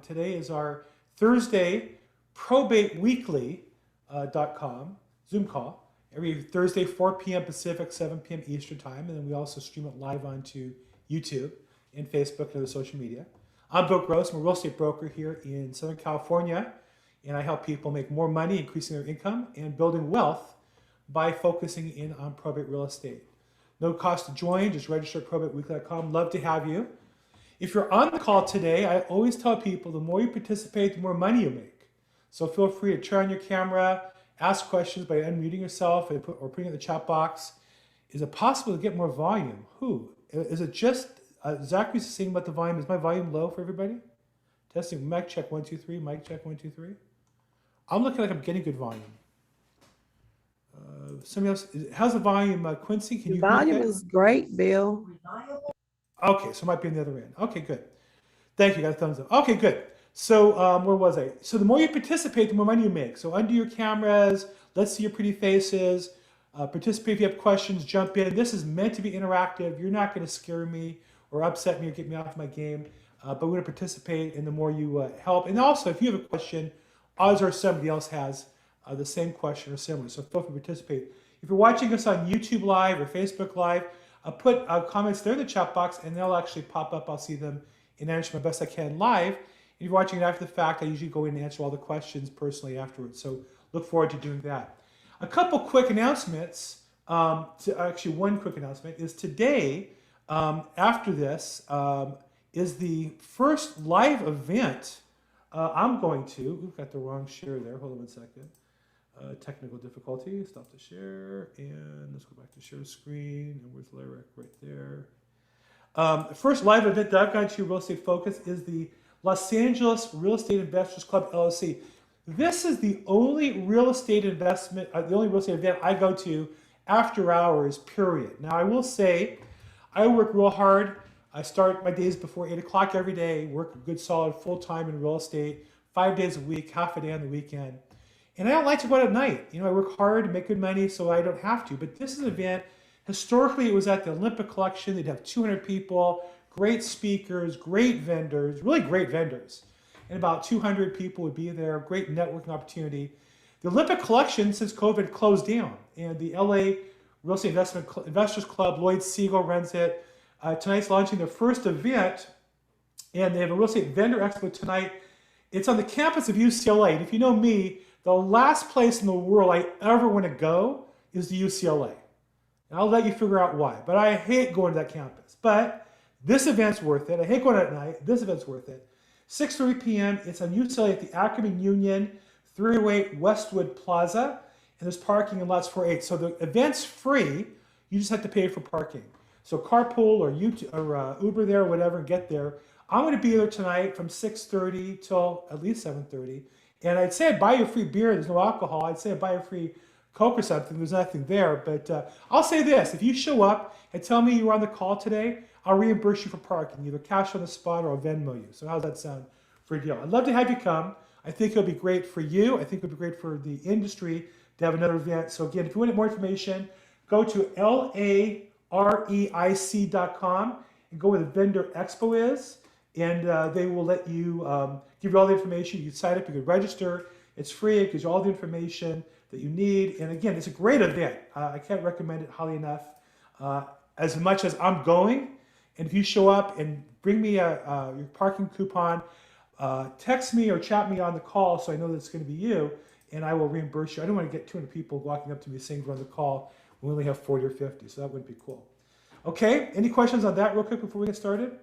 Today is our Thursday Probate Weekly.com Zoom call. Every Thursday, 4 p.m. Pacific, 7 p.m. Eastern Time. And then we also stream it live onto YouTube and Facebook and other social media. I'm Bill Gross. I'm a real estate broker here in Southern California. And I help people make more money, increasing their income, and building wealth by focusing in on probate real estate. No cost to join. Just register at probateweekly.com. Love to have you. If you're on the call today, I always tell people the more you participate, the more money you make. So feel free to turn on your camera, ask questions by unmuting yourself or putting it in the chat box. Is it possible to get more volume? Who? Is it just, Zachary's saying about the volume. Is my volume low for everybody? Testing, mic check 1, 2, 3, mic check 1, 2, 3. I'm looking like I'm getting good volume. Somebody else, how's the volume, Quincy? Can The you volume is great, Bill. Okay, so it might be on the other end. Okay, good. Thank you, got a thumbs up. Okay, good. So where was I? So the more you participate, the more money you make. So undo your cameras, let's see your pretty faces. Participate if you have questions, jump in. This is meant to be interactive. You're not gonna scare me or upset me or get me off my game, but we're gonna participate, and the more you help. And also, if you have a question, odds are somebody else has the same question or similar, so feel free to participate. If you're watching us on YouTube Live or Facebook Live, put comments there in the chat box and they'll actually pop up. I'll see them and answer my best I can live. If you're watching it after the fact, I usually go in and answer all the questions personally afterwards. So look forward to doing that. A couple quick announcements. Actually, one quick announcement is today, after this, is the first live event I'm going to. We've got the wrong share there. Hold on 1 second. Technical difficulty. Stop the share and let's go back to share screen. And where's Lyric? Right there. The first live event that I've gone to, Real Estate Focus, is the Los Angeles Real Estate Investors Club LLC. This is the only real estate investment, the only real estate event I go to after hours, period. Now I will say, I work real hard. I start my days before 8 o'clock every day, work a good solid full time in real estate, 5 days a week, half a day on the weekend. And I don't like to go out at night. You know, I work hard to make good money, so I don't have to. But this is an event, historically it was at the Olympic Collection. They'd have 200 people, great speakers, great vendors, really great vendors. And about 200 people would be there, great networking opportunity. The Olympic Collection, since COVID, closed down. And the LA Real Estate Investors Club, Lloyd Siegel runs it. Tonight's launching their first event, and they have a real estate vendor expo tonight. It's on the campus of UCLA. And if you know me, the last place in the world I ever want to go is to UCLA. And I'll let you figure out why. But I hate going to that campus. But this event's worth it. I hate going at night. This event's worth it. 6:30 p.m. It's on UCLA at the Ackerman Union, 308 Westwood Plaza. And there's parking in lots 4-8. So the event's free. You just have to pay for parking. So carpool or Uber there or whatever and get there. I'm going to be there tonight from 6:30 till at least 7:30. And I'd say I'd buy you a free beer. There's no alcohol. I'd say I'd buy you a free Coke or something. There's nothing there. But I'll say this. If you show up and tell me you were on the call today, I'll reimburse you for parking, either cash on the spot or I'll Venmo you. So how's that sound for a deal? I'd love to have you come. I think it'll be great for you. I think it'll be great for the industry to have another event. So again, if you want more information, go to LAProbate.com and go where the vendor expo is. And they will let you, give you all the information. You can sign up, you can register. It's free. It gives you all the information that you need. And again, it's a great event. I can't recommend it highly enough. As much as I'm going, and if you show up and bring me your parking coupon, text me or chat me on the call so I know that it's going to be you, and I will reimburse you. I don't want to get 200 people walking up to me saying we're on the call. We only have 40 or 50, so that wouldn't be cool. Okay, any questions on that real quick before we get started?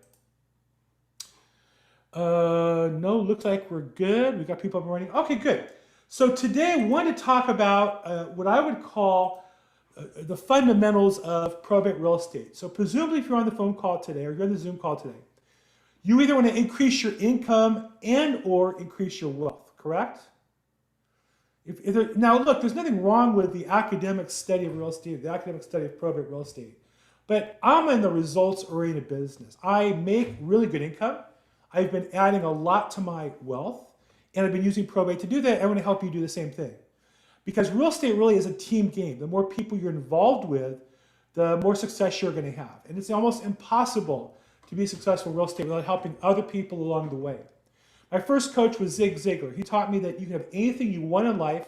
No, looks like we're good. We got people up and running. Okay, good. So today I want to talk about what I would call the fundamentals of probate real estate. So presumably if you're on the phone call today or you're on the Zoom call today, you either want to increase your income and or increase your wealth, correct? Now look, there's nothing wrong with the academic study of real estate, the academic study of probate real estate, but I'm in the results-oriented business. I make really good income. I've been adding a lot to my wealth, and I've been using probate to do that. I want to help you do the same thing. Because real estate really is a team game. The more people you're involved with, the more success you're going to have. And it's almost impossible to be successful in real estate without helping other people along the way. My first coach was Zig Ziglar. He taught me that you can have anything you want in life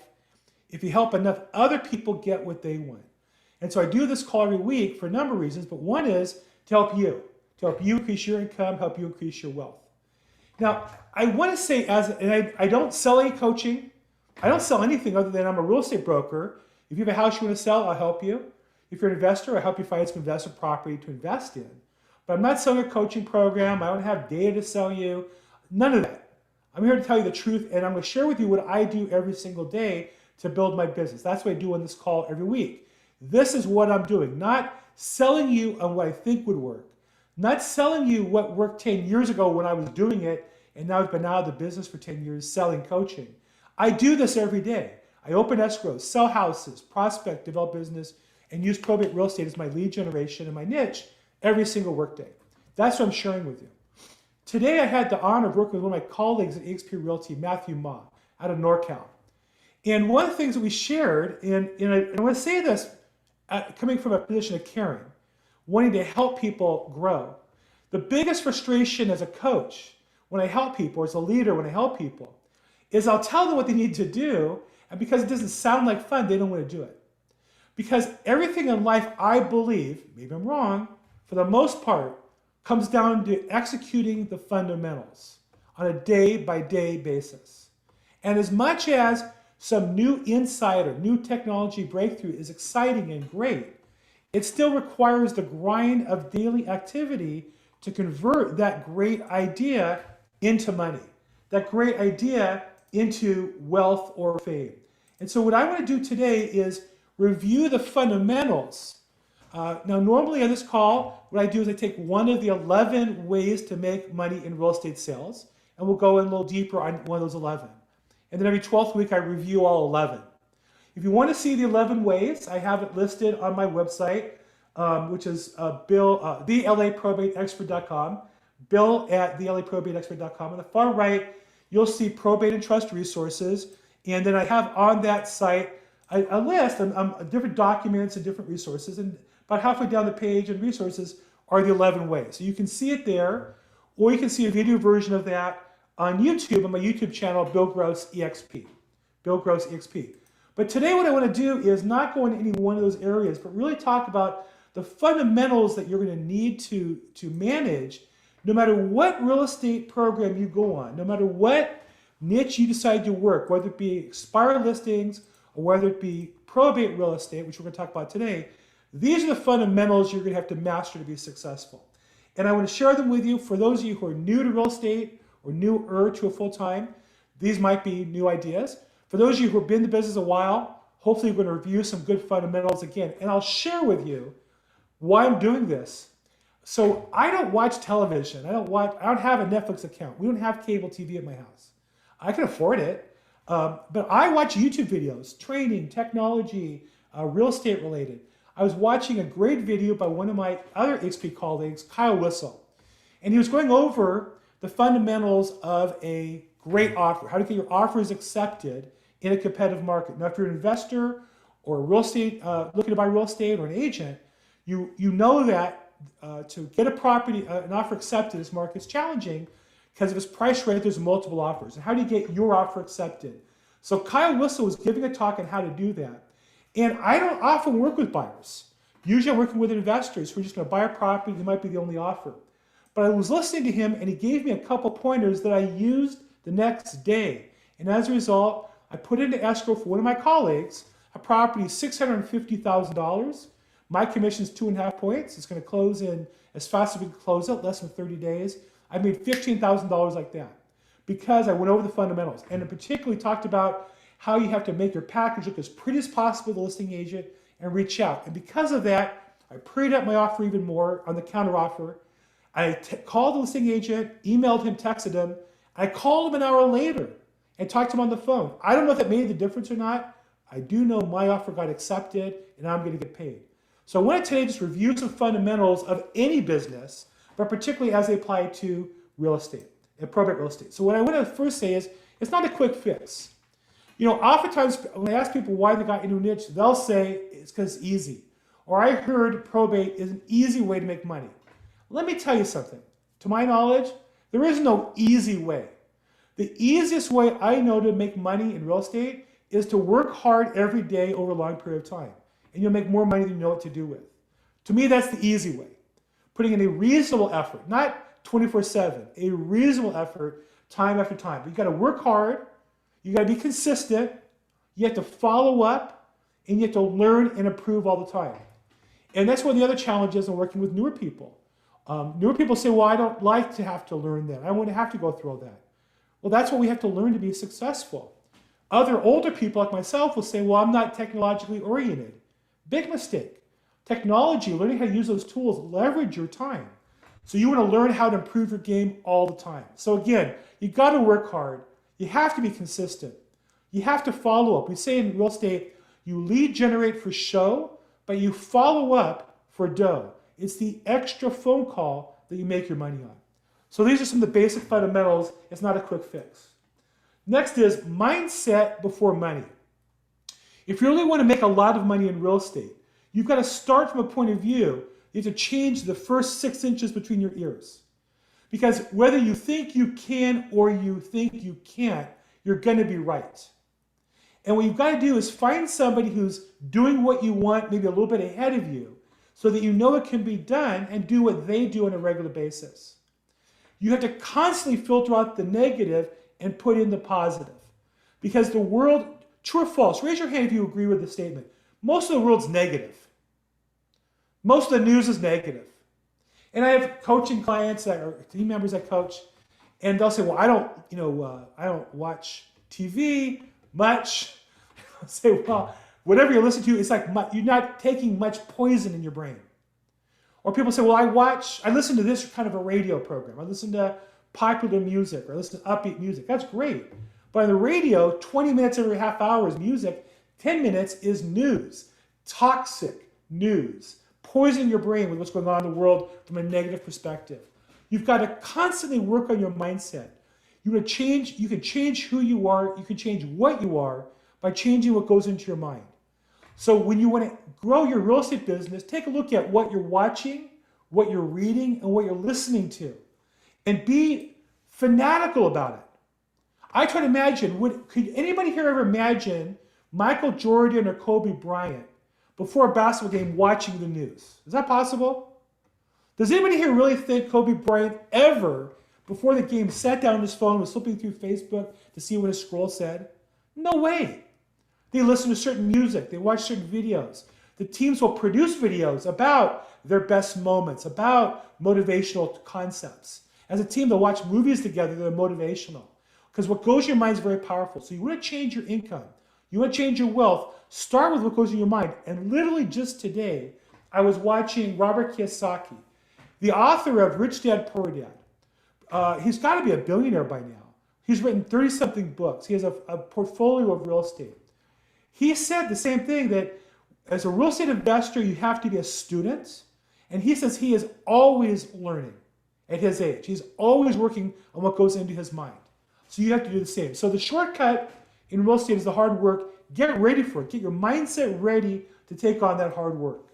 if you help enough other people get what they want. And so I do this call every week for a number of reasons, but one is to help you increase your income, help you increase your wealth. Now, I want to say, I don't sell any coaching. I don't sell anything other than I'm a real estate broker. If you have a house you want to sell, I'll help you. If you're an investor, I'll help you find some investment property to invest in. But I'm not selling a coaching program. I don't have data to sell you. None of that. I'm here to tell you the truth, and I'm going to share with you what I do every single day to build my business. That's what I do on this call every week. This is what I'm doing, not selling you on what I think would work, not selling you what worked 10 years ago when I was doing it, and now I've been out of the business for 10 years selling coaching. I do this every day. I open escrows, sell houses, prospect, develop business, and use probate real estate as my lead generation and my niche every single workday. That's what I'm sharing with you. Today, I had the honor of working with one of my colleagues at eXp Realty, Matthew Ma, out of NorCal. And one of the things that we shared, and I want to say this coming from a position of caring, wanting to help people grow. The biggest frustration as a coach, when I help people, or as a leader when I help people, is I'll tell them what they need to do, and because it doesn't sound like fun, they don't want to do it. Because everything in life, I believe, maybe I'm wrong, for the most part, comes down to executing the fundamentals on a day-by-day basis. And as much as some new insight or new technology breakthrough is exciting and great, it still requires the grind of daily activity to convert that great idea into money, that great idea into wealth or fame. And so what I want to do today is review the fundamentals. Now, normally on this call, what I do is I take one of the 11 ways to make money in real estate sales, and we'll go in a little deeper on one of those 11. And then every 12th week, I review all 11. If you want to see the 11 ways, I have it listed on my website, which is TheLAProbateExpert.com, Bill at TheLAProbateExpert.com. On the far right, you'll see probate and trust resources. And then I have on that site a list of different documents and different resources. And about halfway down the page in resources are the 11 ways. So you can see it there, or you can see a video version of that on YouTube, on my YouTube channel, Bill Gross EXP. Bill Gross EXP. But today what I want to do is not go into any one of those areas, but really talk about the fundamentals that you're going to need to manage no matter what real estate program you go on, no matter what niche you decide to work, whether it be expired listings or whether it be probate real estate, which we're going to talk about today. These are the fundamentals you're going to have to master to be successful. And I want to share them with you. For those of you who are new to real estate or newer to a full-time, these might be new ideas. For those of you who have been in the business a while, hopefully we're going to review some good fundamentals again. And I'll share with you why I'm doing this. So I don't watch television. I don't have a Netflix account. We don't have cable TV at my house. I can afford it. But I watch YouTube videos, training, technology, real estate related. I was watching a great video by one of my other XP colleagues, Kyle Whistle. And he was going over the fundamentals of a great offer, how to get your offers accepted in a competitive market. Now, if you're an investor or a real estate, looking to buy real estate, or an agent, you know that to get a property, an offer accepted in this market is challenging because if it's priced right, there's multiple offers. And how do you get your offer accepted? So Kyle Whistle was giving a talk on how to do that. And I don't often work with buyers. Usually I'm working with investors who are just going to buy a property that might be the only offer. But I was listening to him and he gave me a couple pointers that I used the next day. And as a result, I put into escrow for one of my colleagues a property $650,000. My commission is 2.5 points. It's going to close in as fast as we can close it, less than 30 days. I made $15,000 like that because I went over the fundamentals and in particularly talked about how you have to make your package look as pretty as possible to the listing agent and reach out. And because of that, I preyed up my offer even more on the counter offer. I called the listing agent, emailed him, texted him. I called him an hour later and talked to him on the phone. I don't know if that made the difference or not. I do know my offer got accepted and I'm going to get paid. So I want to today just review some fundamentals of any business, but particularly as they apply to real estate and probate real estate. So what I want to first say is it's not a quick fix. You know, oftentimes when I ask people why they got into a niche, they'll say it's because it's easy. Or I heard probate is an easy way to make money. Let me tell you something. To my knowledge, there is no easy way. The easiest way I know to make money in real estate is to work hard every day over a long period of time. And you'll make more money than you know what to do with. To me, that's the easy way. Putting in a reasonable effort, not 24/7, a reasonable effort time after time. But you got to work hard, you got to be consistent, you have to follow up, and you have to learn and improve all the time. And that's one of the other challenges in working with newer people. Newer people say, well, I don't like to have to learn that. I want to have to go through all that. Well, that's what we have to learn to be successful. Other older people like myself will say, well, I'm not technologically oriented. Big mistake. Technology, learning how to use those tools, leverage your time. So you want to learn how to improve your game all the time. So again, you got to work hard. You have to be consistent. You have to follow up. We say in real estate, you lead generate for show, but you follow up for dough. It's the extra phone call that you make your money on. So these are some of the basic fundamentals. It's not a quick fix. Next is mindset before money. If you really want to make a lot of money in real estate, you've got to start from a point of view. You have to change the first 6 inches between your ears. Because whether you think you can or you think you can't, you're going to be right. And what you've got to do is find somebody who's doing what you want, maybe a little bit ahead of you, so that you know it can be done and do what they do on a regular basis. You have to constantly filter out the negative and put in the positive. Because the world, true or false, raise your hand if you agree with the statement. Most of the world's negative. Most of the news is negative. And I have coaching clients that are team members I coach, and they'll say, well, I don't watch TV much. I'll say, well, whatever you listen to, it's like you're not taking much poison in your brain. Or people say, well, I listen to this kind of a radio program. I listen to popular music, or I listen to upbeat music. That's great. But on the radio, 20 minutes every half hour is music. 10 minutes is news. Toxic news. Poison your brain with what's going on in the world from a negative perspective. You've got to constantly work on your mindset. You can change who you are, you can change what you are by changing what goes into your mind. So when you want to grow your real estate business, take a look at what you're watching, what you're reading, and what you're listening to. And be fanatical about it. I try to imagine, could anybody here ever imagine Michael Jordan or Kobe Bryant before a basketball game watching the news? Is that possible? Does anybody here really think Kobe Bryant ever, before the game, sat down on his phone, was flipping through Facebook to see what his scroll said? No way. They listen to certain music. They watch certain videos. The teams will produce videos about their best moments, about motivational concepts. As a team, they'll watch movies together that are motivational. Because what goes in your mind is very powerful. So you want to change your income. You want to change your wealth. Start with what goes in your mind. And literally just today, I was watching Robert Kiyosaki, the author of Rich Dad, Poor Dad. He's got to be a billionaire by now. He's written 30-something books. He has a portfolio of real estate. He said the same thing, that as a real estate investor, you have to be a student. And he says he is always learning at his age. He's always working on what goes into his mind. So you have to do the same. So the shortcut in real estate is the hard work. Get ready for it. Get your mindset ready to take on that hard work.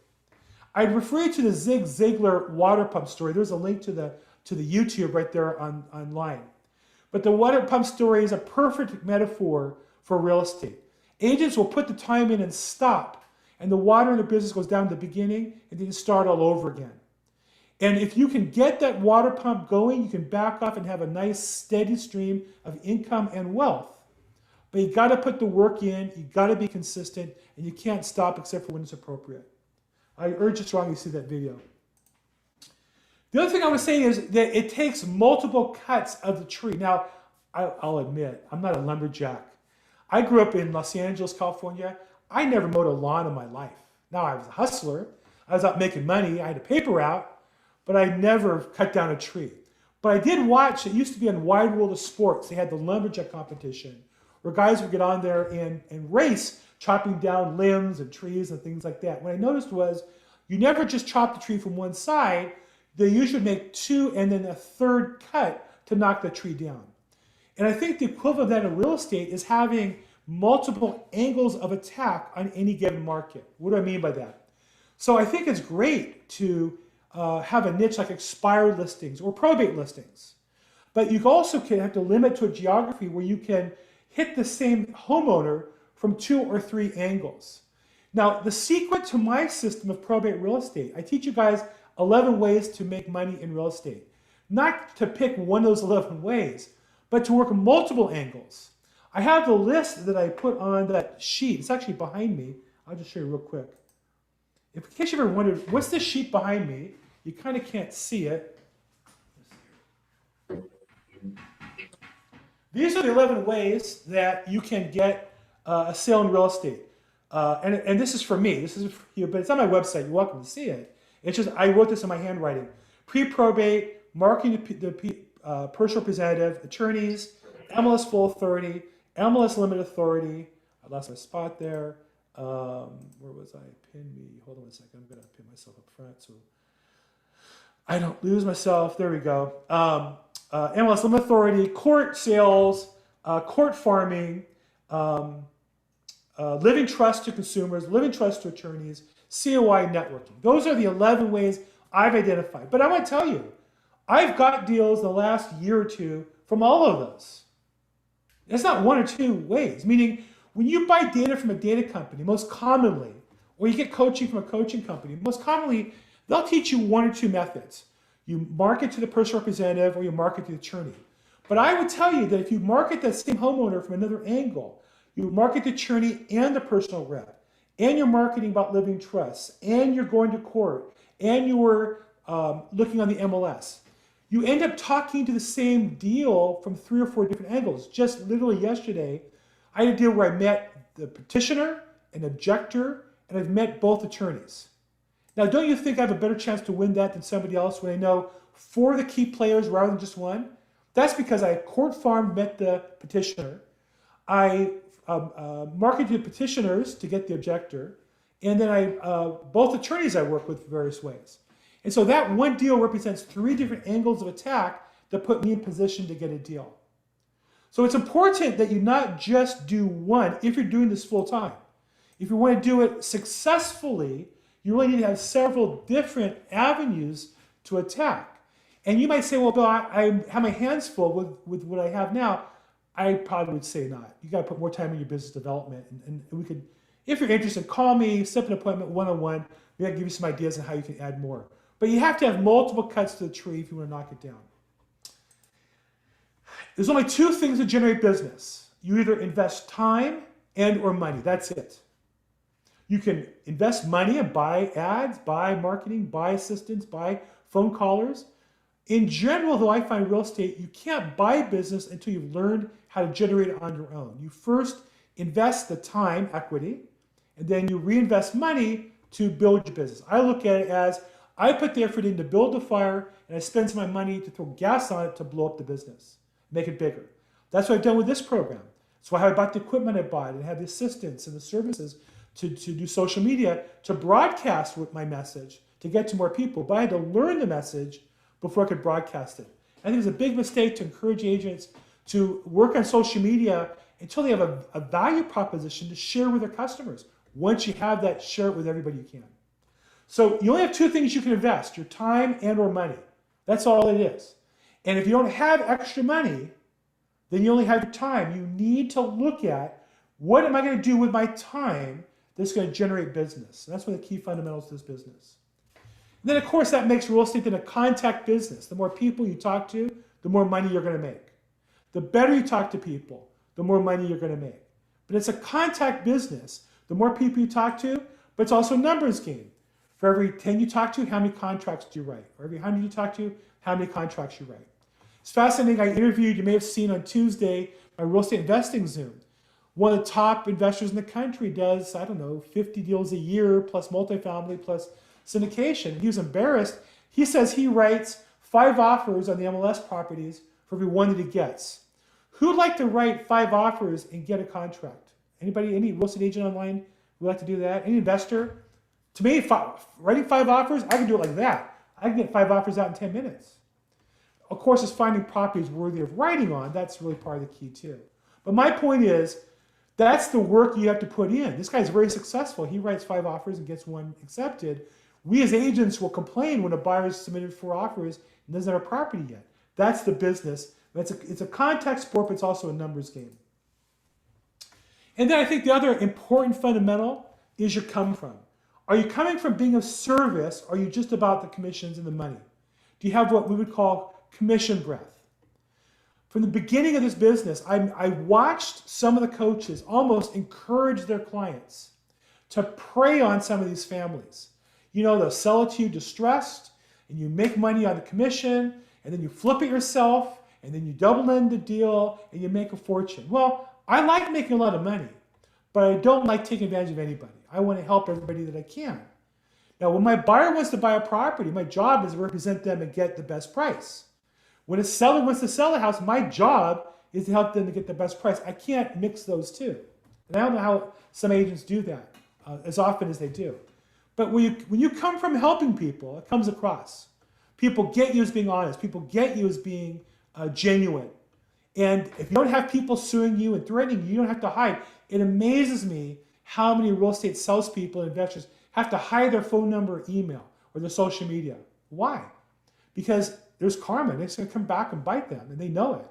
I'd refer you to the Zig Ziglar water pump story. There's a link to the YouTube right there online. But the water pump story is a perfect metaphor for real estate. Agents will put the time in and stop, and the water in the business goes down to the beginning, and then start all over again. And if you can get that water pump going, you can back off and have a nice steady stream of income and wealth. But you got to put the work in, you got to be consistent, and you can't stop except for when it's appropriate. I urge you strongly to see that video. The other thing I would say is that it takes multiple cuts of the tree. Now, I'll admit, I'm not a lumberjack. I grew up in Los Angeles, California. I never mowed a lawn in my life. Now, I was a hustler. I was out making money. I had a paper route, but I never cut down a tree. But I did watch, it used to be on Wide World of Sports. They had the lumberjack competition where guys would get on there and race, chopping down limbs and trees and things like that. What I noticed was you never just chop the tree from one side. They usually make two and then a third cut to knock the tree down. And I think the equivalent of that in real estate is having multiple angles of attack on any given market. What do I mean by that? So I think it's great to have a niche like expired listings or probate listings. But you also can have to limit to a geography where you can hit the same homeowner from 2 or 3 angles. Now, the secret to my system of probate real estate, I teach you guys 11 ways to make money in real estate. Not to pick one of those 11 ways, but to work multiple angles. I have the list that I put on that sheet. It's actually behind me. I'll just show you real quick. In case you've ever wondered, what's this sheet behind me? You kind of can't see it. These are the 11 ways that you can get a sale in real estate. And this is for me. This is for you, but it's on my website. You're welcome to see it. It's just I wrote this in my handwriting. Pre-probate, marketing the personal representative, attorneys, MLS full authority, MLS limited authority. I lost my spot there. Where was I? Pin me. Hold on a second. I'm going to pin myself up front so I don't lose myself. There we go. MLS limited authority, court sales, court farming, living trust to consumers, living trust to attorneys, COI networking. Those are the 11 ways I've identified. But I want to tell you, I've got deals in the last year or two from all of those. It's not 1 or 2 ways, meaning when you buy data from a data company, most commonly, or you get coaching from a coaching company, most commonly, they'll teach you 1 or 2 methods. You market to the personal representative or you market to the attorney. But I would tell you that if you market that same homeowner from another angle, you market the attorney and the personal rep, and you're marketing about living trusts, and you're going to court, and you're looking on the MLS, you end up talking to the same deal from 3 or 4 different angles. Just literally yesterday, I had a deal where I met the petitioner, an objector, and I've met both attorneys. Now, don't you think I have a better chance to win that than somebody else when I know 4 of the key players rather than just 1? That's because I court farmed, met the petitioner. I marketed petitioners to get the objector. And then both attorneys I work with various ways. And so that one deal represents 3 different angles of attack that put me in position to get a deal. So it's important that you not just do one if you're doing this full time. If you want to do it successfully, you really need to have several different avenues to attack. And you might say, well, Bill, I have my hands full with what I have now. I probably would say not. You got to put more time in your business development. And we could, if you're interested, call me, set up an appointment one-on-one. Maybe I can give you some ideas on how you can add more. But you have to have multiple cuts to the tree if you want to knock it down. There's only 2 things that generate business. You either invest time and or money. That's it. You can invest money and buy ads, buy marketing, buy assistants, buy phone callers. In general, though, I find real estate, you can't buy business until you've learned how to generate it on your own. You first invest the time, equity, and then you reinvest money to build your business. I look at it as I put the effort in to build the fire, and I spend some of my money to throw gas on it to blow up the business, make it bigger. That's what I've done with this program. That's why I bought the equipment I bought and have the assistants and the services to do social media, to broadcast with my message, to get to more people. But I had to learn the message before I could broadcast it. I think it's a big mistake to encourage agents to work on social media until they have a value proposition to share with their customers. Once you have that, share it with everybody you can. So you only have 2 things you can invest, your time and or money. That's all it is. And if you don't have extra money, then you only have your time. You need to look at, what am I going to do with my time that's going to generate business? And that's one of the key fundamentals to this business. And then, of course, that makes real estate then a contact business. The more people you talk to, the more money you're going to make. The better you talk to people, the more money you're going to make. But it's a contact business. The more people you talk to, but it's also a numbers game. For every 10 you talk to, how many contracts do you write? For every 100 you talk to, how many contracts you write? It's fascinating. I interviewed, you may have seen on Tuesday, my real estate investing Zoom. One of the top investors in the country does, 50 deals a year, plus multifamily, plus syndication. He was embarrassed. He says he writes 5 offers on the MLS properties for every 1 that he gets. Who'd like to write 5 offers and get a contract? Anybody, any real estate agent online would like to do that? Any investor? To me, writing 5 offers, I can do it like that. I can get 5 offers out in 10 minutes. Of course, it's finding properties worthy of writing on. That's really part of the key too. But my point is, that's the work you have to put in. This guy's very successful. He writes 5 offers and gets 1 accepted. We as agents will complain when a buyer has submitted 4 offers and doesn't have a property yet. That's the business It's a contact sport, but it's also a numbers game. And then I think the other important fundamental is your come from. Are you coming from being of service, or are you just about the commissions and the money? Do you have what we would call commission breath? From the beginning of this business, I watched some of the coaches almost encourage their clients to prey on some of these families. You know, they'll sell it to you distressed, and you make money on the commission, and then you flip it yourself, and then you double in the deal, and you make a fortune. Well, I like making a lot of money, but I don't like taking advantage of anybody. I want to help everybody that I can. Now, when my buyer wants to buy a property, my job is to represent them and get the best price. When a seller wants to sell a house, my job is to help them to get the best price. I can't mix those two. And I don't know how some agents do that as often as they do. But when you come from helping people, it comes across. People get you as being honest. People get you as being genuine. And if you don't have people suing you and threatening you, you don't have to hide. It amazes me how many real estate salespeople and investors have to hide their phone number or email or their social media. Why? Because there's karma, and it's going to come back and bite them, and they know it.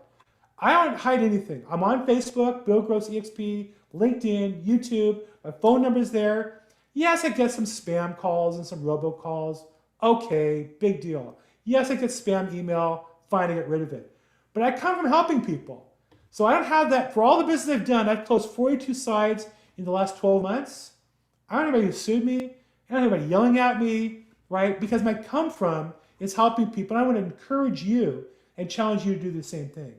I don't hide anything. I'm on Facebook, Bill Gross EXP, LinkedIn, YouTube. My phone number's there. Yes, I get some spam calls and some robocalls. Okay, big deal. Yes, I get spam email. Fine, I get rid of it. But I come from helping people. So I don't have that. For all the business I've done, I've closed 42 sides in the last 12 months. I don't have anybody who sued me. I don't have anybody yelling at me, right? Because my come from is helping people. And I want to encourage you and challenge you to do the same thing.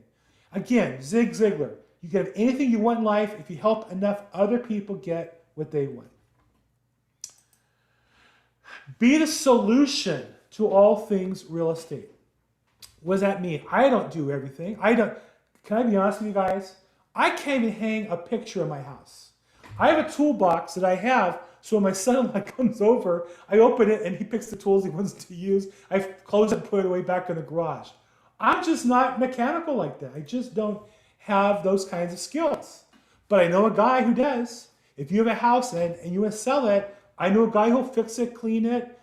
Again, Zig Ziglar, you can have anything you want in life if you help enough other people get what they want. Be the solution to all things real estate. What does that mean? I don't do everything. Can I be honest with you guys? I can't even hang a picture in my house. I have a toolbox that I have, so when my son-in-law comes over, I open it and he picks the tools he wants to use. I close it and put it away back in the garage. I'm just not mechanical like that. I just don't have those kinds of skills. But I know a guy who does. If you have a house and you want to sell it, I know a guy who'll fix it, clean it,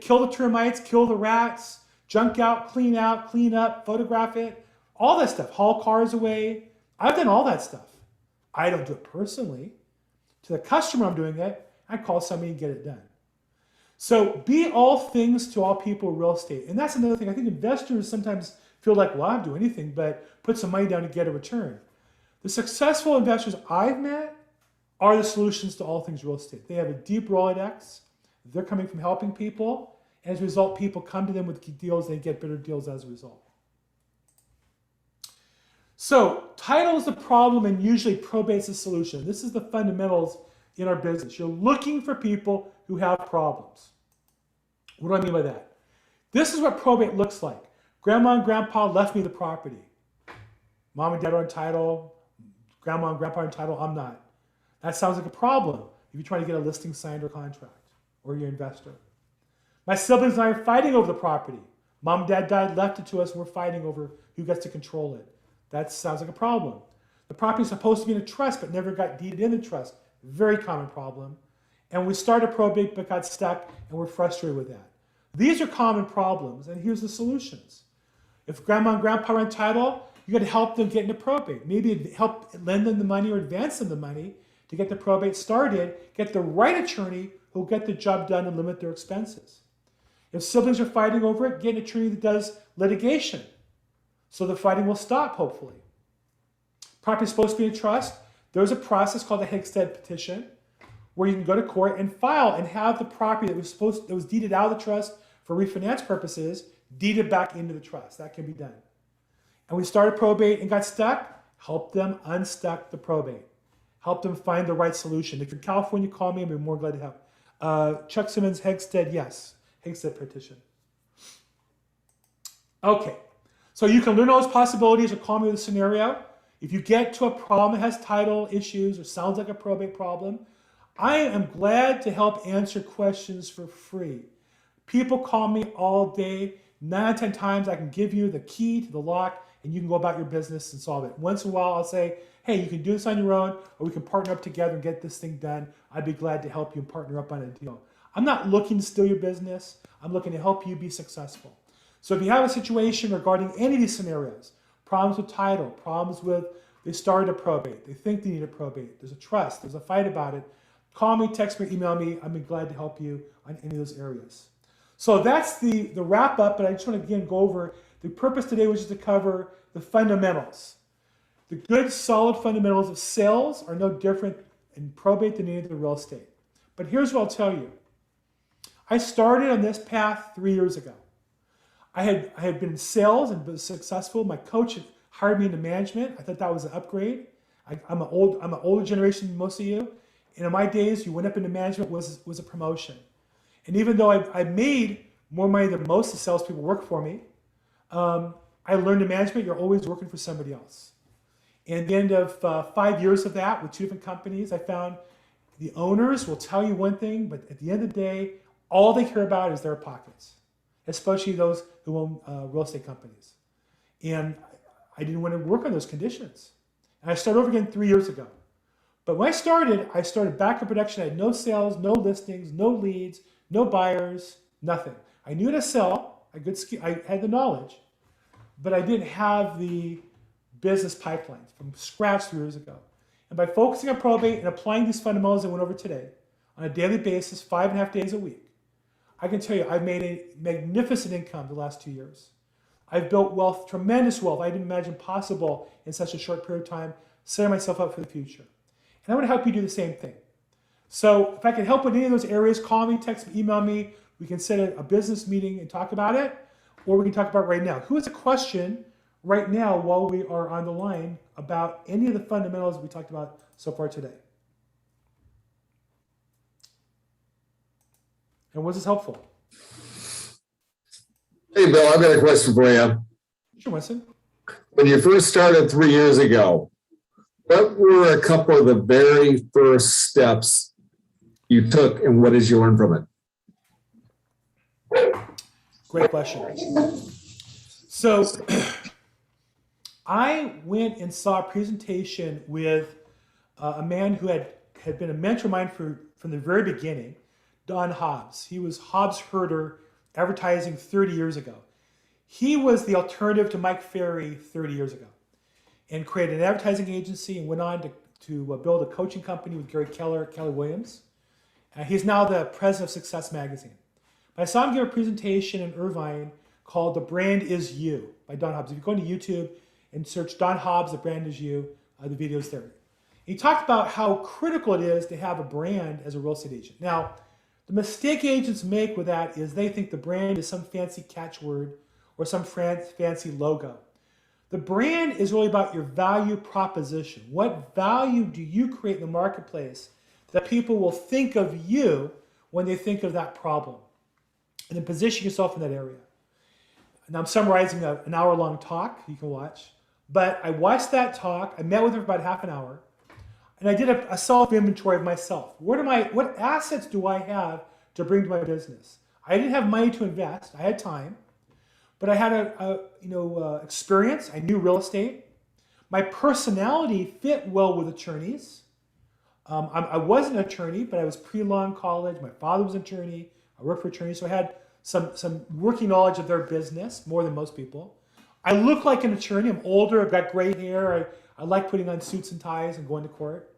kill the termites, kill the rats, junk out, clean up, photograph it, all that stuff, haul cars away. I've done all that stuff. I don't do it personally. To the customer I'm doing it, I call somebody and get it done. So be all things to all people in real estate. And that's another thing. I think investors sometimes feel like, well, I don't do anything but put some money down to get a return. The successful investors I've met are the solutions to all things real estate. They have a deep Rolodex. They're coming from helping people. And as a result, people come to them with deals. They get better deals as a result. So title is the problem and usually probate's the solution. This is the fundamentals in our business. You're looking for people who have problems. What do I mean by that? This is what probate looks like. Grandma and grandpa left me the property. Mom and dad are entitled. Grandma and grandpa are entitled. I'm not. That sounds like a problem if you're trying to get a listing signed or contract or you're an investor. My siblings and I are fighting over the property. Mom and dad died, left it to us, and we're fighting over who gets to control it. That sounds like a problem. The property is supposed to be in a trust but never got deeded in the trust. Very common problem. And we started probate but got stuck and we're frustrated with that. These are common problems, and here's the solutions. If grandma and grandpa are entitled, you got to help them get into probate. Maybe help lend them the money or advance them the money to get the probate started, get the right attorney who will get the job done and limit their expenses. If siblings are fighting over it, get an attorney that does litigation so the fighting will stop, hopefully. Property is supposed to be in trust. There's a process called the Hegstead petition where you can go to court and file and have the property that was deeded out of the trust for refinance purposes deeded back into the trust. That can be done. And we started probate and got stuck. Help them unstuck the probate. Help them find the right solution. If you're in California, call me. I'd be more glad to help. Chuck Simmons, Hegstead, yes. Hegstead petition. Okay. So you can learn all those possibilities or call me with a scenario. If you get to a problem that has title issues or sounds like a probate problem, I am glad to help answer questions for free. People call me all day. 9 out of 10 times I can give you the key to the lock and you can go about your business and solve it. Once in a while I'll say, hey, you can do this on your own or we can partner up together and get this thing done. I'd be glad to help you and partner up on a deal. I'm not looking to steal your business. I'm looking to help you be successful. So if you have a situation regarding any of these scenarios, problems with title, problems with they started a probate, they think they need a probate, there's a trust, there's a fight about it. Call me, text me, email me. I'd be glad to help you on any of those areas. So that's the wrap up, but I just want to again go over the purpose today was just to cover the fundamentals. The good, solid fundamentals of sales are no different in probate than any other real estate. But here's what I'll tell you. I started on this path 3 years ago. I had been in sales and been successful. My coach had hired me into management. I thought that was an upgrade. I'm an older generation than most of you. And in my days, you went up into management was a promotion. And even though I made more money than most of the salespeople work for me, I learned in management you're always working for somebody else. And at the end of 5 years of that with 2 different companies, I found the owners will tell you one thing, but at the end of the day, all they care about is their pockets, especially those who own real estate companies. And I didn't want to work on those conditions. And I started over again 3 years ago. But when I started back in production. I had no sales, no listings, no leads, no buyers, nothing. I knew how to sell. I had the knowledge, but I didn't have the business pipeline from scratch 3 years ago. And by focusing on probate and applying these fundamentals I went over today on a daily basis, 5.5 days a week, I can tell you I've made a magnificent income the last 2 years. I've built wealth, tremendous wealth I didn't imagine possible in such a short period of time, setting myself up for the future. And I want to help you do the same thing. So if I can help with any of those areas, call me, text me, email me. We can set a business meeting and talk about it, or we can talk about it right now. Who has a question right now while we are on the line about any of the fundamentals we talked about so far today? And was this helpful? Hey, Bill, I've got a question for you. Sure, Winston. When you first started 3 years ago, what were a couple of the very first steps you took, and what did you learn from it? Great question. So I went and saw a presentation with a man who had been a mentor of mine from the very beginning, Don Hobbs. He was Hobbs Herder advertising 30 years ago. He was the alternative to Mike Ferry 30 years ago and created an advertising agency and went on to build a coaching company with Gary Kelly Williams. He's now the president of Success Magazine. But I saw him give a presentation in Irvine called The Brand Is You by Don Hobbs. If you go into YouTube and search Don Hobbs, The Brand Is You, the video's there. He talked about how critical it is to have a brand as a real estate agent. Now, the mistake agents make with that is they think the brand is some fancy catchword or some fancy logo. The brand is really about your value proposition. What value do you create in the marketplace that people will think of you when they think of that problem? And then position yourself in that area. Now I'm summarizing an hour-long talk you can watch, but I watched that talk. I met with him for about half an hour, and I did a self-inventory of myself. What assets do I have to bring to my business? I didn't have money to invest. I had time. But I had experience. I knew real estate. My personality fit well with attorneys. I was an attorney, but I was pre-law in college. My father was an attorney. I worked for attorneys, so I had some working knowledge of their business, more than most people. I look like an attorney. I'm older. I've got gray hair. I like putting on suits and ties and going to court.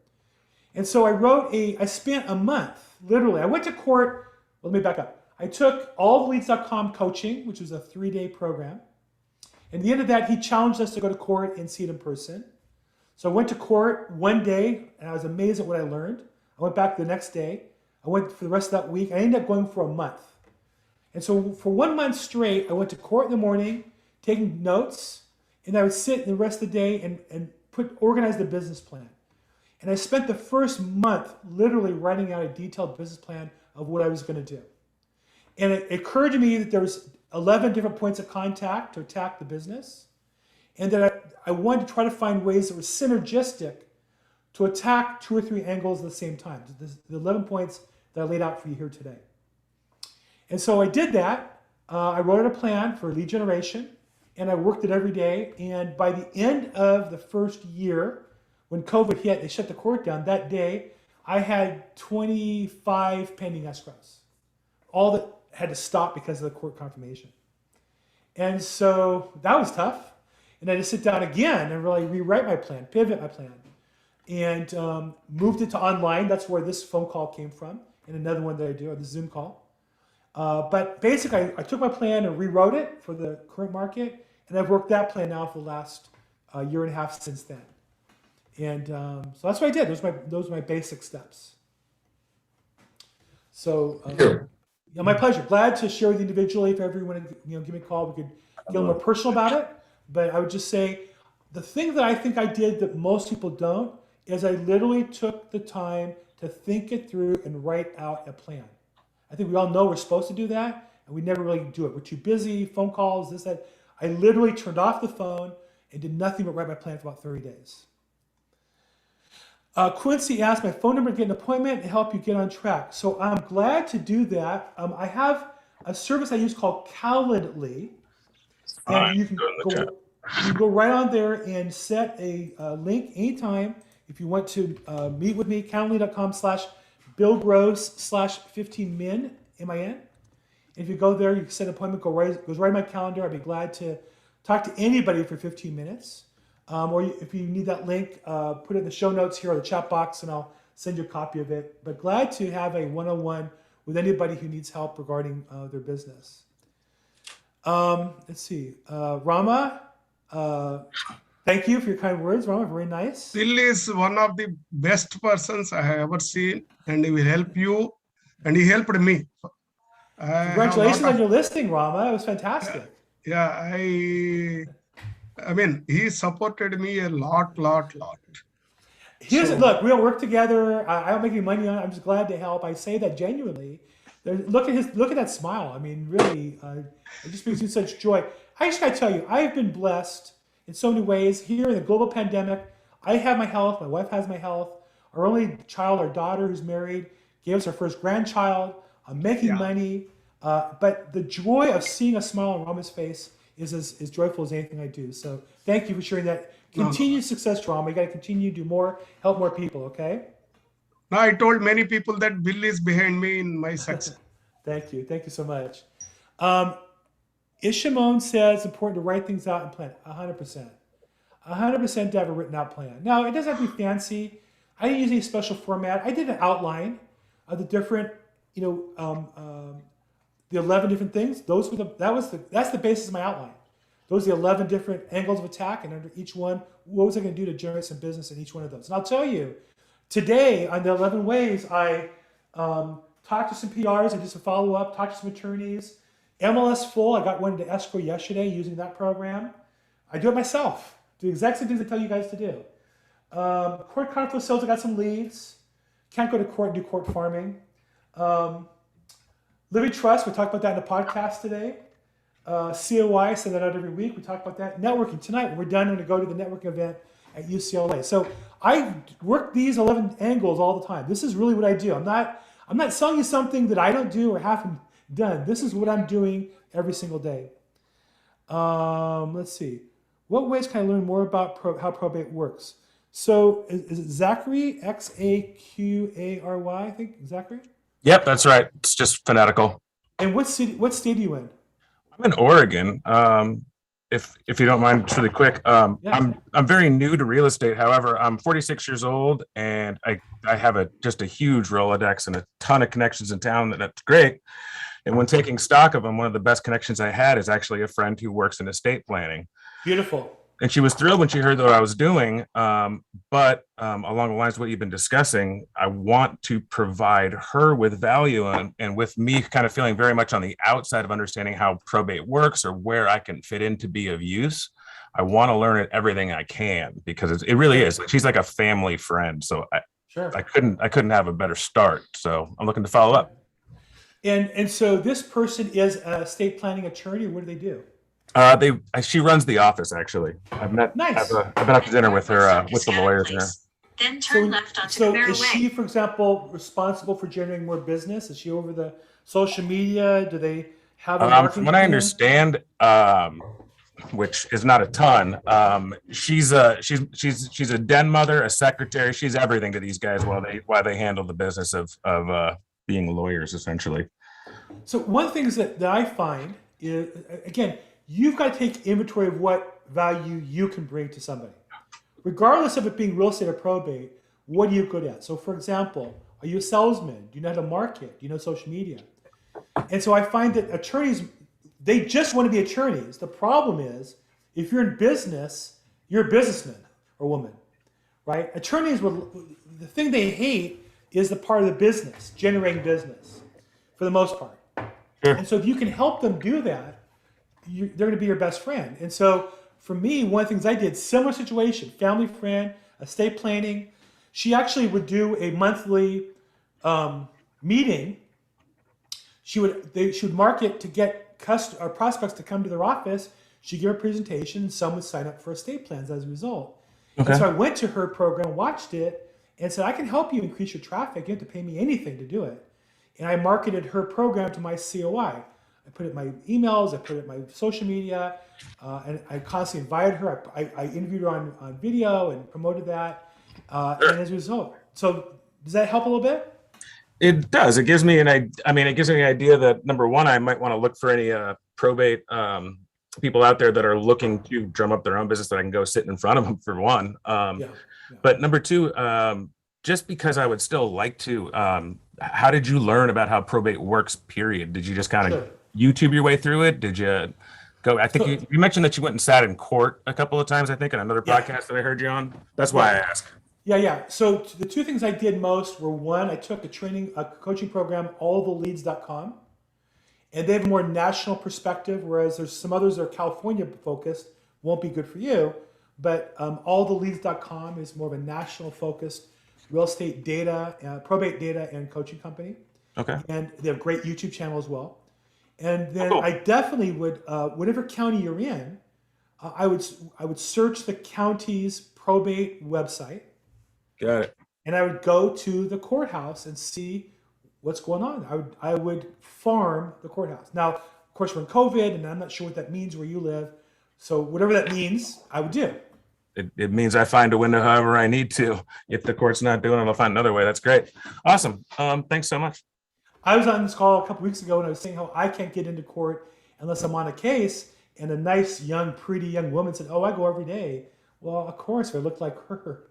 And so I spent a month, literally. I went to court. Well, let me back up. I took allofleads.com coaching, which was a 3-day program. And at the end of that, he challenged us to go to court and see it in person. So I went to court one day, and I was amazed at what I learned. I went back the next day. I went for the rest of that week. I ended up going for a month. And so for 1 month straight, I went to court in the morning, taking notes, and I would sit the rest of the day and organize the business plan. And I spent the first month literally writing out a detailed business plan of what I was going to do. And it occurred to me that there was 11 different points of contact to attack the business, and that I wanted to try to find ways that were synergistic to attack 2 or 3 angles at the same time. The 11 points that I laid out for you here today. And so I did that. I wrote out a plan for lead generation, and I worked it every day. And by the end of the first year, when COVID hit, they shut the court down. That day, I had 25 pending escrows. All that had to stop because of the court confirmation. And so that was tough. And I just sit down again and really rewrite my plan, pivot my plan, and moved it to online. That's where this phone call came from, and another one that I do, or the Zoom call. But basically, I took my plan and rewrote it for the current market, and I've worked that plan now for the last year and a half since then. And so that's what I did. Those are my basic steps. So, yeah, my pleasure. Glad to share with you individually. If everyone, give me a call, we could get a little more personal about it. But I would just say, the thing that I think I did that most people don't is I literally took the time to think it through and write out a plan. I think we all know we're supposed to do that, and we never really do it. We're too busy, phone calls, this, that. I literally turned off the phone and did nothing but write my plan for about 30 days. Quincy asked my phone number to get an appointment and help you get on track. So I'm glad to do that. I have a service I use called Calendly, and you can go right on there and set a link anytime if you want to meet with me. Calendly.com/BillGross/15min, M-I-N. If you go there, you can set an appointment, goes right in my calendar. I'd be glad to talk to anybody for 15 minutes. Or if you need that link, put it in the show notes here or the chat box, and I'll send you a copy of it. But glad to have a one-on-one with anybody who needs help regarding their business. Let's see. Rama, thank you for your kind words, Rama. Very nice. Bill is one of the best persons I have ever seen, and he will help you, and he helped me. Congratulations on your listing, Rama. It was fantastic. Yeah, I mean, he supported me a lot. Look, we don't work together. I don't make any money on it. I'm just glad to help. I say that genuinely. Look at that smile. I mean, really, it just brings me such joy. I just gotta tell you, I've been blessed in so many ways. Here in the global pandemic, I have my health. My wife has my health. Our only child, our daughter, who's married, gave us our first grandchild. I'm making money, but the joy of seeing a smile on Rama's face is as joyful as anything I do. So thank you for sharing that. Continued success, Rama. You got to continue to do more, help more people, okay? Now, I told many people that Bill is behind me in my success. Thank you. Thank you so much. Ishamon says it's important to write things out and plan. 100%. 100% to have a written out plan. Now, it doesn't have to be fancy. I didn't use any special format. I did an outline of the different, the 11 different things. That's the basis of my outline. Those are the 11 different angles of attack, and under each one, what was I going to do to generate some business in each one of those? And I'll tell you, today on the 11 ways, I talked to some PRs, I did some follow-up, talked to some attorneys. MLS Full, I got one into escrow yesterday using that program. I do it myself. Do the exact same things I tell you guys to do. Court conflict sales, I got some leads. Can't go to court and do court farming. Living Trust, we talked about that in the podcast today. COI, I send that out every week. We talk about that. Networking, tonight when we're done, I'm going to go to the networking event at UCLA. So I work these 11 angles all the time. This is really what I do. I'm not selling you something that I don't do or haven't done. This is what I'm doing every single day. Let's see. What ways can I learn more about how probate works? So is it Zachary, Xaqary, I think, Zachary? Yep, that's right. It's just phonetical. And what state are you in? I'm in Oregon. If you don't mind, just really quick. I'm very new to real estate. However, I'm 46 years old, and I have just a huge Rolodex and a ton of connections in town. That's great. And when taking stock of them, one of the best connections I had is actually a friend who works in estate planning. Beautiful. And she was thrilled when she heard what I was doing. But along the lines of what you've been discussing, I want to provide her with value and with me kind of feeling very much on the outside of understanding how probate works or where I can fit in to be of use. I want to learn everything I can because it really is. She's like a family friend. So I couldn't have a better start. So I'm looking to follow up. And so this person is a estate planning attorney. What do they do? She runs the office, actually. I've been out to dinner with her, with the lawyers there. Then turn left onto the Fairway. Is she, for example, responsible for generating more business? Is she over the social media? Do they have a marketing from what I understand, which is not a ton, she's a den mother, a secretary. She's everything to these guys while they handle the business of being lawyers, essentially. So one of the things that I find is, again, you've got to take inventory of what value you can bring to somebody. Regardless of it being real estate or probate, what are you good at? So for example, are you a salesman? Do you know how to market? Do you know social media? And so I find that attorneys, they just want to be attorneys. The problem is, if you're in business, you're a businessman or woman, right? Attorneys, the thing they hate is the part of the business, generating business, for the most part. Sure. And so if you can help them do that, they're going to be your best friend. And so for me, one of the things I did, similar situation, family friend, estate planning. She actually would do a monthly meeting. She would market to get prospects to come to their office. She'd give a presentation, and some would sign up for estate plans as a result. Okay. And so I went to her program, watched it, and said, I can help you increase your traffic. You don't have to pay me anything to do it. And I marketed her program to my COI. I put it in my emails, I put it in my social media, and I constantly invited her. I interviewed her on video and promoted that. And as a result, so does that help a little bit? It does. It gives me it gives me an idea that, number one, I might want to look for any probate people out there that are looking to drum up their own business that I can go sit in front of them, for one. But number two, just because I would still like to, how did you learn about how probate works, period? Did you just kind of YouTube your way through it? Did you go, I think you mentioned that you went and sat in court a couple of times, I think, in another podcast that I heard you on. That's why I asked. Yeah. So the two things I did most were, one, I took a coaching program, alltheleads.com, and they have a more national perspective, whereas there's some others that are California focused, won't be good for you. But alltheleads.com is more of a national focused real estate data, probate data and coaching company. Okay. And they have a great YouTube channel as well. And then cool. I definitely would, whatever county you're in, I would search the county's probate website. Got it. And I would go to the courthouse and see what's going on. I would farm the courthouse. Now, of course, we're in COVID, and I'm not sure what that means where you live. So whatever that means, I would do. It means I find a window however I need to. If the court's not doing it, I'll find another way. That's great. Awesome. Thanks so much. I was on this call a couple weeks ago, and I was saying how I can't get into court unless I'm on a case. And a nice, pretty young woman said, "Oh, I go every day." Well, of course, if I look like her.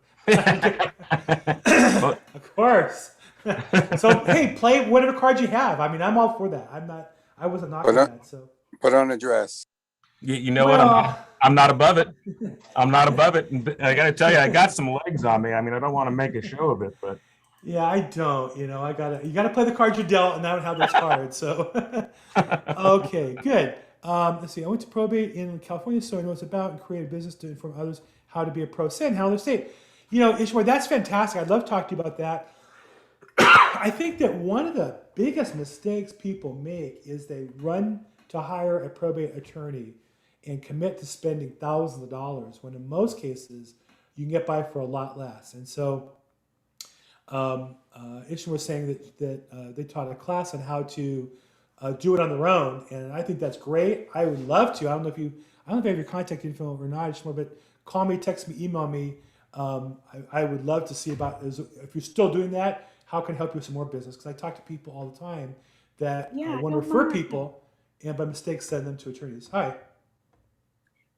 Of course. So hey, play whatever cards you have. I mean, I'm all for that. I wasn't knocking that. So put on a dress. You know what? I'm not above it. I'm not above it. And I got to tell you, I got some legs on me. I mean, I don't want to make a show of it, but yeah, I don't. You gotta play the cards you dealt, and I don't have those cards. So okay, good. Let's see. I went to probate in California, so I know what it's about, and create a business to inform others how to be a pro se and how their state. Ishmael, that's fantastic. I'd love to talk to you about that. I think that one of the biggest mistakes people make is they run to hire a probate attorney and commit to spending thousands of dollars, when in most cases you can get by for a lot less. And so Ishmael was saying that they taught a class on how to do it on their own, and I think that's great. I would love to. I don't know if I have your contact info or not, Ishmael, but call me, text me, email me. I would love to see if you're still doing that, how can I help you with some more business? Because I talk to people all the time that want to refer people, and by mistake send them to attorneys. Hi.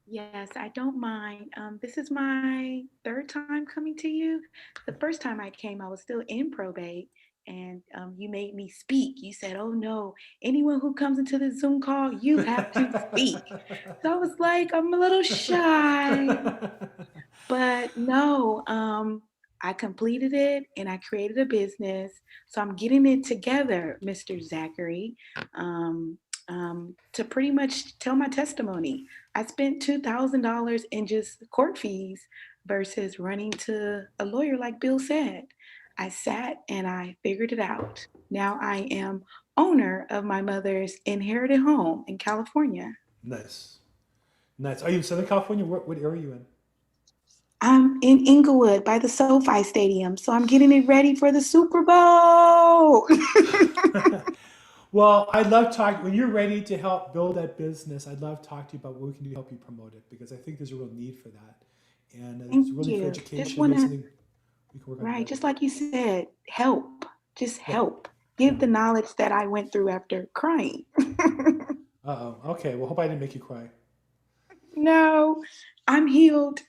Yes, I don't mind. This is my third time coming to you. The first time I came, I was still in probate, and you made me speak. You said, "Oh no, anyone who comes into the Zoom call, you have to speak." So I was like, I'm a little shy, but no, I completed it and I created a business. So I'm getting it together, Mr. Zachary, to pretty much tell my testimony. I spent $2,000 in just court fees versus running to a lawyer, like Bill said. I sat and I figured it out. Now I am owner of my mother's inherited home in California. Nice. Are you in Southern California? What area are you in? I'm in Inglewood by the SoFi Stadium, so I'm getting it ready for the Super Bowl. Well, I'd love talking when you're ready to help build that business. I'd love to talk to you about what we can do to help you promote it, because I think there's a real need for that, and it's really for education. Right, just like you said, help. Just help. Give the knowledge that I went through after crying. Okay. Well, hope I didn't make you cry. No, I'm healed.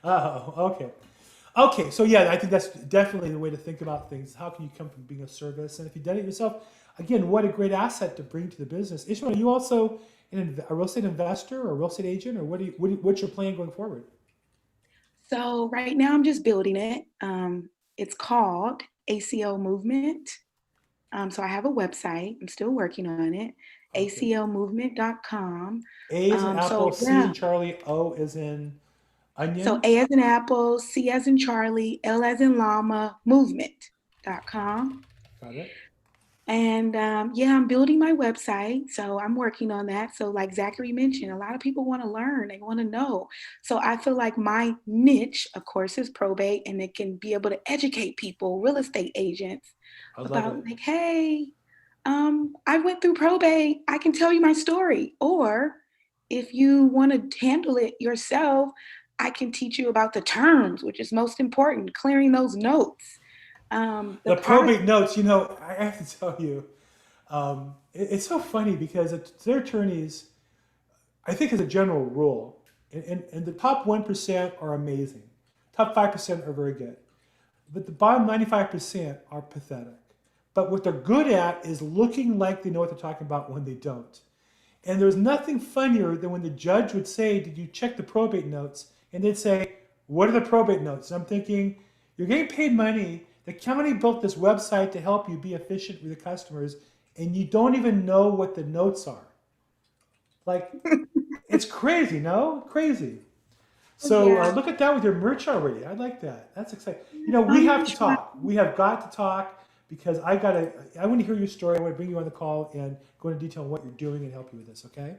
Oh, okay. Okay, so yeah, I think that's definitely the way to think about things. How can you come from being a service? And if you've done it yourself, again, what a great asset to bring to the business. Ishmael, are you also a real estate investor or a real estate agent, or what's your plan going forward? So right now I'm just building it. It's called ACO Movement. So I have a website. I'm still working on it. Okay. ACOmovement.com. A is in Apple, So C is yeah. in Charlie, O is in Onion. So A as in Apple, C as in Charlie, L as in Llama, movement.com. Got it. And yeah, I'm building my website. So I'm working on that. So, like Zachary mentioned, a lot of people want to learn, they want to know. So, I feel like my niche, of course, is probate, and it can be able to educate people, real estate agents, I love about it. like, hey, I went through probate. I can tell you my story. Or if you want to handle it yourself, I can teach you about the terms, which is most important, clearing those notes. The Process. probate notes, I have to tell you, it's so funny because their attorneys, I think as a general rule, and the top 1% are amazing. Top 5% are very good. But the bottom 95% are pathetic. But what they're good at is looking like they know what they're talking about when they don't. And there's nothing funnier than when the judge would say, did you check the probate notes? And they'd say, what are the probate notes? And I'm thinking, you're getting paid money. The company built this website to help you be efficient with the customers, and you don't even know what the notes are. Like, it's crazy, no? Crazy. So Yeah. look at that with your merch already. I like that. That's exciting. We have to talk. We have got to talk because I want to hear your story. I want to bring you on the call and go into detail on what you're doing and help you with this, okay?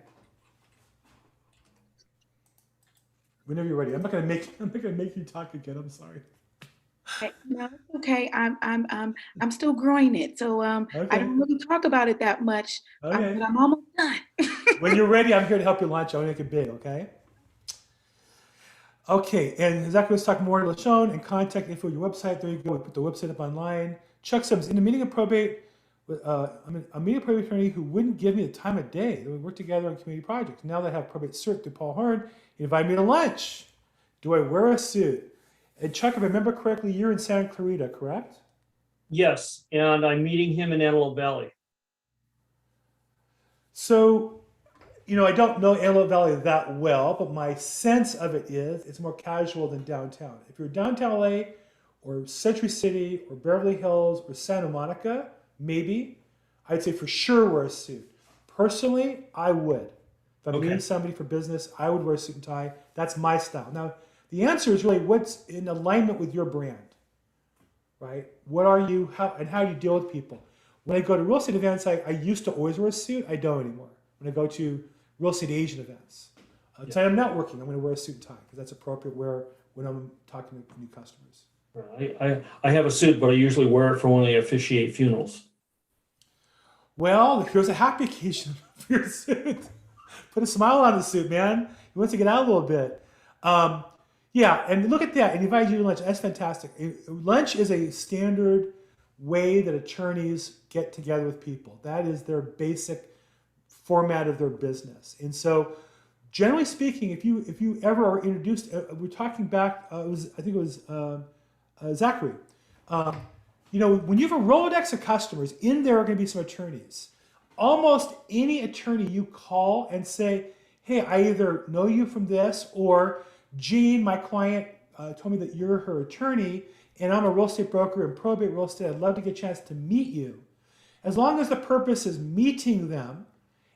Whenever you're ready. I'm not gonna make you talk again. I'm sorry. No, it's okay. I'm still growing it, so I Okay. don't really talk about it that much. Okay. But I'm almost done. When you're ready, I'm here to help you launch. I want to make it big, okay? Okay, and Zachary was talking more to LaShawn and contact info, your website. There you go. We put the website up online. Chuck says, in a meeting of probate, a meeting probate attorney who wouldn't give me the time of day. We work together on community projects. Now that I have probate cert through Paul Horn, he invited me to lunch. Do I wear a suit? And Chuck, if I remember correctly, you're in Santa Clarita, correct? Yes, and I'm meeting him in Antelope Valley. So, I don't know Antelope Valley that well, but my sense of it is it's more casual than downtown. If you're downtown LA or Century City or Beverly Hills or Santa Monica, maybe, I'd say for sure wear a suit. Personally, I would. If I'm meeting somebody for business, I would wear a suit and tie. That's my style. Now, the answer is really what's in alignment with your brand, right? What are you, how do you deal with people? When I go to real estate events, I used to always wear a suit. I don't anymore. When I go to real estate agent events, tonight I'm not working. I'm going to wear a suit and tie because that's appropriate when I'm talking to new customers. I have a suit, but I usually wear it for when I officiate funerals. Well, here's a happy occasion for your suit. Put a smile on the suit, man. He wants to get out a little bit. Yeah, and look at that. And invite you to lunch. That's fantastic. Lunch is a standard way that attorneys get together with people. That is their basic format of their business. And so, generally speaking, if you ever are introduced, we're talking back. I think it was Zachary. When you have a Rolodex of customers, in there are going to be some attorneys. Almost any attorney you call and say, "Hey, I either know you from this or." Jean, my client, told me that you're her attorney, and I'm a real estate broker in probate real estate. I'd love to get a chance to meet you. As long as the purpose is meeting them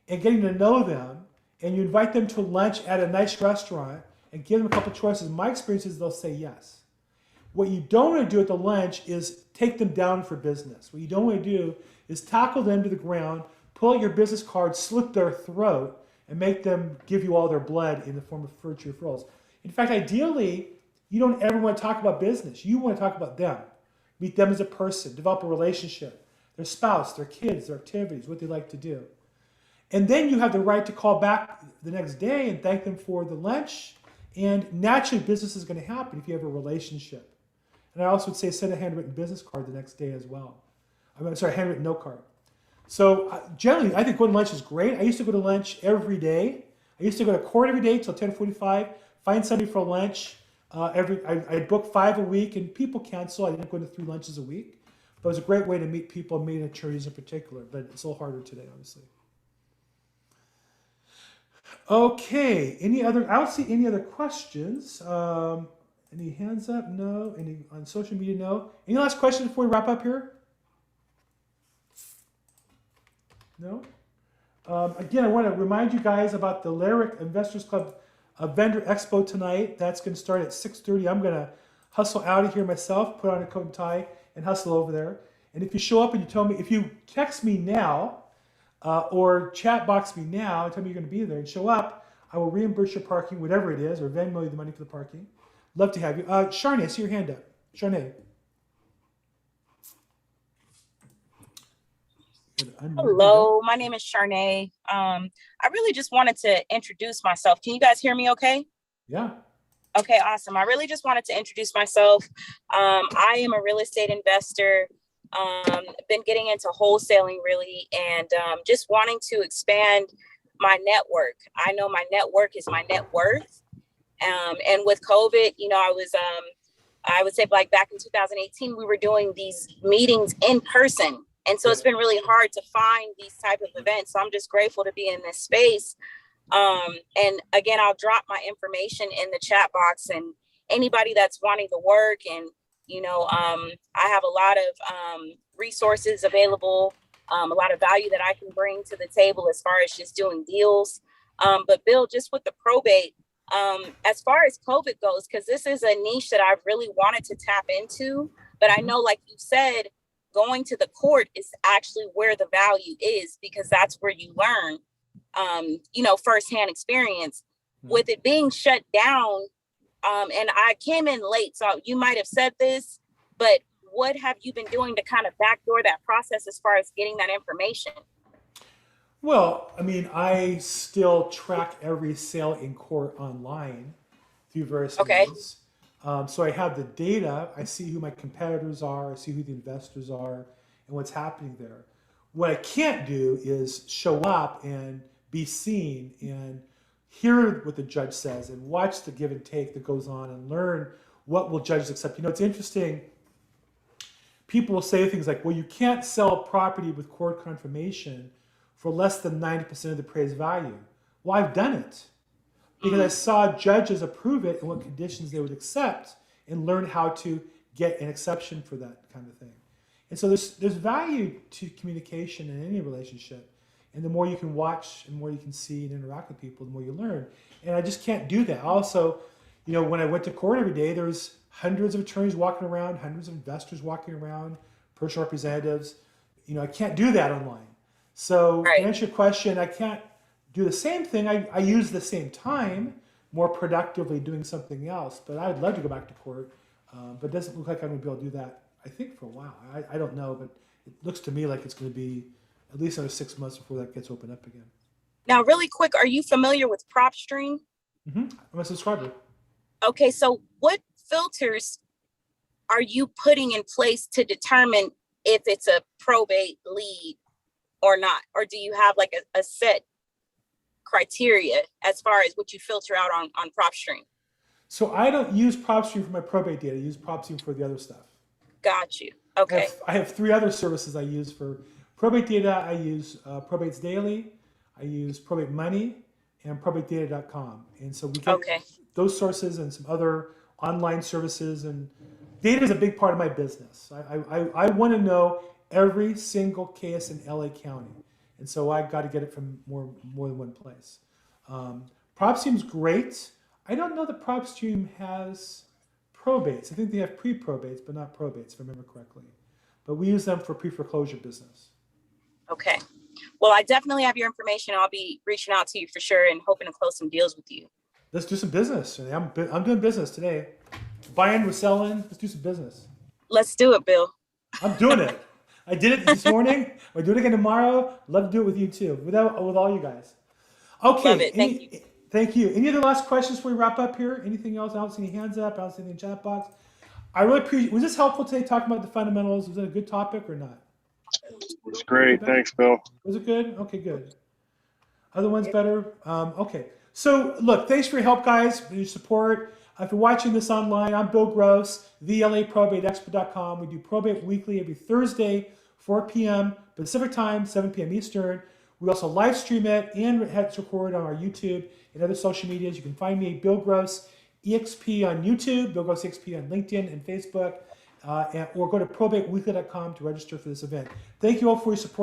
and getting to know them, and you invite them to lunch at a nice restaurant and give them a couple choices, my experience is they'll say yes. What you don't want to do at the lunch is take them down for business. What you don't want to do is tackle them to the ground, pull out your business card, slit their throat, and make them give you all their blood in the form of furniture referrals. In fact, ideally, you don't ever want to talk about business. You want to talk about them. Meet them as a person, develop a relationship, their spouse, their kids, their activities, what they like to do. And then you have the right to call back the next day and thank them for the lunch. And naturally, business is going to happen if you have a relationship. And I also would say send a handwritten business card the next day as well. I'm sorry, handwritten note card. So generally, I think going to lunch is great. I used to go to lunch every day. I used to go to court every day till 10:45, find somebody for lunch. I book 5 a week, and people cancel. I ended up going to 3 lunches a week. But it was a great way to meet people, meet attorneys in particular. But it's a little harder today, obviously. Okay. I don't see any other questions. Any hands up? No. Any on social media? No. Any last questions before we wrap up here? No. Again, I want to remind you guys about the Lyric Investors Club Vendor Expo tonight. That's going to start at 6:30. I'm going to hustle out of here myself, put on a coat and tie, and hustle over there. And if you show up and you tell me, if you text me now or chat box me now and tell me you're going to be there and show up, I will reimburse your parking, whatever it is, or Venmo you the money for the parking. Love to have you. Sharnay, I see your hand up. Sharnay. Hello, my name is Sharnay. I really just wanted to introduce myself. Can you guys hear me okay? Yeah. Okay, awesome. I really just wanted to introduce myself. I am a real estate investor. Been getting into wholesaling really, and just wanting to expand my network. I know my network is my net worth. And with COVID, you know, I would say like back in 2018, we were doing these meetings in person. And so it's been really hard to find these type of events. So I'm just grateful to be in this space. And again, I'll drop my information in the chat box, and anybody that's wanting to work, and, you know, I have a lot of resources available, a lot of value that I can bring to the table as far as just doing deals. But Bill, just with the probate, as far as COVID goes, because this is a niche that I've really wanted to tap into, but I know, like you said, going to the court is actually where the value is, because that's where you learn, you know, firsthand experience. With it being shut down, and I came in late, so you might have said this, but what have you been doing to kind of backdoor that process as far as getting that information? Well, I mean, I still track every sale in court online through various means. So I have the data. I see who my competitors are. I see who the investors are and what's happening there. What I can't do is show up and be seen and hear what the judge says and watch the give and take that goes on and learn what will judges accept. You know, it's interesting. People will say things like, well, you can't sell a property with court confirmation for less than 90% of the appraised value. Well, I've done it because I saw judges approve it and what conditions they would accept, and learn how to get an exception for that kind of thing. And so there's value to communication in any relationship. And the more you can watch and more you can see and interact with people, the more you learn. And I just can't do that. Also, you know, when I went to court every day, there was hundreds of attorneys walking around, hundreds of investors walking around, personal representatives. You know, I can't do that online. So to answer your question, I can't do the same thing. I use the same time more productively doing something else. But I'd love to go back to court. But it doesn't look like I'm going to be able to do that, I think, for a while. I don't know, but it looks to me like it's going to be at least another 6 months before that gets opened up again. Now, really quick, are you familiar with PropStream? I'm a subscriber. Okay, so what filters are you putting in place to determine if it's a probate lead or not? Or do you have like a set criteria as far as what you filter out on PropStream? So I don't use PropStream for my probate data. I use PropStream for the other stuff. Got you. Okay. I have 3 other services I use for probate data. I use Probates Daily, I use Probate Money, and ProbateData.com. And so we get those sources and some other online services. And data is a big part of my business. I want to know every single case in LA County. And so I've got to get it from more than one place. PropStream's great. I don't know that PropStream has probates. I think they have pre-probates, but not probates, if I remember correctly. But we use them for pre-foreclosure business. Okay. Well, I definitely have your information. I'll be reaching out to you for sure and hoping to close some deals with you. Let's do some business. I'm doing business today. Buying, we're selling. Let's do some business. Let's do it, Bill. I'm doing it. I did it this morning. I'll do it again tomorrow. Love to do it with you too, with all you guys. Okay. Love it. Thank you. Thank you. Any other last questions before we wrap up here? Anything else? I don't see any hands up. I don't see anything in the chat box. I really appreciate. Was this helpful today, talking about the fundamentals? Was it a good topic or not? It's great. Thanks, Bill. Was it good? Okay, good. Other ones better? Okay. So look, thanks for your help, guys, for your support. If you're watching this online, I'm Bill Gross, the LAProbateExpert.com. We do probate weekly every Thursday, 4 p.m. Pacific time, 7 p.m. Eastern. We also live stream it and it's recorded on our YouTube and other social medias. You can find me, Bill Gross EXP on YouTube, Bill Gross EXP on LinkedIn and Facebook, or go to probateweekly.com to register for this event. Thank you all for your support.